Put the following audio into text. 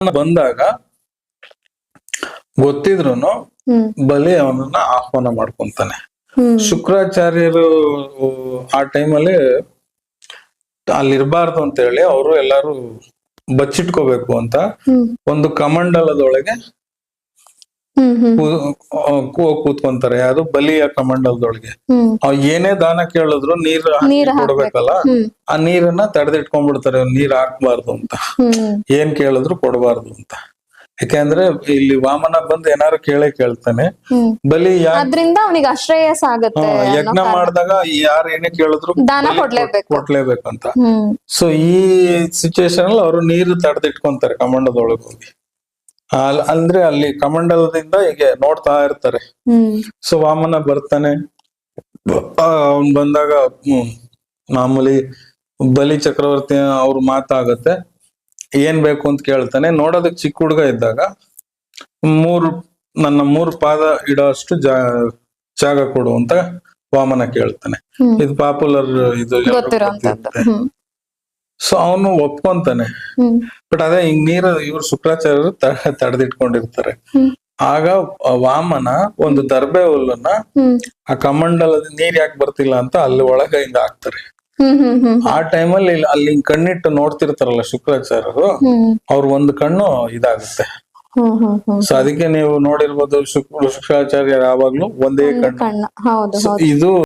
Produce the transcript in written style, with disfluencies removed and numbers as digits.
ಬಂದಾಗ ಗೊತ್ತಿದ್ರುನು ಹ್ಮ್ ಬಲಿ ಅವನನ್ನ ಆಹ್ವಾನ ಮಾಡ್ಕೊಂತಾನೆ. ಹ್ಮ್ ಶುಕ್ರಾಚಾರ್ಯರು ಆ ಟೈಮಲ್ಲಿ ಅಲ್ಲಿರ್ಬಾರ್ದು ಅಂತ ಹೇಳಿ ಅವರು ಎಲ್ಲಾರು ಬಚ್ಚಿಟ್ಕೋಬೇಕು ಅಂತ ಹ್ಮ್ ಒಂದು ಕಮಂಡಲದೊಳಗೆ ಹ್ಮ್ ಹ್ಮ್ ಕೂತ್ಕೊಂತಾರೆ. ಅದು ಬಲಿಯ ಕಮಂಡಲದೊಳಗೆ ಹ್ಮ್ ಏನೇ ದಾನ ಕೇಳಿದ್ರು ನೀರ್ ನೀರ್ ಹಾಕ್ಬೇಕು. ಕೊಡ್ಬೇಕಲ್ಲ, ಹ್ಮ್ ಆ ನೀರನ್ನ ತಡೆದಿಟ್ಕೊಂಡ್ಬಿಡ್ತಾರೆ, ನೀರ್ ಹಾಕ್ಬಾರ್ದು ಅಂತ, ಹ್ಮ್ ಏನ್ ಕೇಳಿದ್ರು ಕೊಡಬಾರ್ದು ಅಂತ. ಯಾಕೆಂದ್ರೆ ಇಲ್ಲಿ ವಾಮನ ಬಂದು ಏನಾರು ಕೇಳ್ತಾನೆ. ಹ್ಮ್ ಬಲಿ ಅದ್ರಿಂದ ಅವನಿಗೆ ಅಶ್ರೇಯಸ್ ಆಗತ್ತೆ ಅನ್ನೋ ಯಜ್ಞ ಕಾರಣ. ಮಾಡಿದಾಗ ಯಾರು ಏನೇ ಕೇಳಿದ್ರು ದಾನ ಬಲಿ ಕೊಡ್ಲೇಬೇಕು. ಕೊಡ್ಲೇಬೇಕಂತ. ಹ್ಮ್ ಸೊ ಈ ಸಿಚುವೇಶನ್ ಅಲ್ಲಿ ಅವರು ನೀರು ತಡೆದಿಟ್ಕೊಂತಾರೆ ಕಮಂಡಲದೊಳಗೆ ಹೋಗಿ. ಅಂದ್ರೆ ಅಲ್ಲಿ ಕಮಂಡಲದಿಂದ ಹೀಗೆ ನೋಡ್ತಾ ಇರ್ತಾರೆ. ಹ್ಮ್ ಸೊ ವಾಮನ ಬರ್ತಾನೆ. ಅವನ್ ಬಂದಾಗ ಮಾಮೂಲಿ ಬಲಿ ಚಕ್ರವರ್ತಿ ಅವ್ರ ಮಾತಾಗತ್ತೆ. ಏನ್ ಬೇಕು ಅಂತ ಕೇಳ್ತಾನೆ. ನೋಡೋದಕ್ ಚಿಕ್ಕ ಹುಡುಗ ಇದ್ದಾಗ ನನ್ನ 3 ಪಾದ ಇಡೋ ಅಷ್ಟು ಜಾಗ ಕೊಡು ಅಂತ ವಾಮನ ಕೇಳ್ತಾನೆ. ಹ್ಮ್ ಇದು ಪಾಪ್ಯುಲರ್, ಇದು ಎಲ್ರಿಗೂ ಗೊತ್ತಿರೋಂತದ್ದು. ಗೊತ್ತಿರುತ್ತೆ. ಹ್ಮ್ ಸೊ ಅವನು ಒಪ್ಕೊಂತಾನೆ. ಹ್ಮ್ ಬಟ್ ಅದೇ ಹಿಂಗ್ ನೀರು ಇವ್ರು ಶುಕ್ರಾಚಾರ್ಯರು ತಡೆದಿಟ್ಕೊಂಡಿರ್ತಾರೆ. ಹ್ಮ್ ಆಗ ವಾಮನ ಒಂದು ದರ್ಬೆ ಹುಲ್ಲನ್ನ ಹ್ಮ್ ಆ ಕಮಂಡಲದ ನೀರ್ ಯಾಕೆ ಬರ್ತಿಲ್ಲ ಅಂತ ಅಲ್ಲಿ ಒಳಗೆ ಹಿಂಗ ಹಾಕ್ತಾರೆ. ಹ್ಮ್ ಹ್ಮ್ ಹ್ಮ್ ಆ ಟೈಮಲ್ಲಿ ಅಲ್ಲಿ ಹಿಂಗ್ ಕಣ್ಣಿಟ್ಟು ನೋಡ್ತಿರ್ತಾರಲ್ಲ ಶುಕ್ರಾಚಾರ್ಯರು, ಹ್ಮ್ ಅವ್ರ ಒಂದು ಕಣ್ಣು ಇದಾಗುತ್ತೆ. ಹ್ಮ್ ಹ್ಮ್ ಹ್ಮ್ ಸೊ ಅದಕ್ಕೆ ನೀವು ನೋಡಿರ್ಬೋದು ಶುಕ್ರಾಚಾರ್ಯರು ಯಾವಾಗ್ಲೂ ಒಂದೇ ಕಣ್ಣು. ಕಣ್ಣ. ಹೌದು So ಹೌದು. ಇದು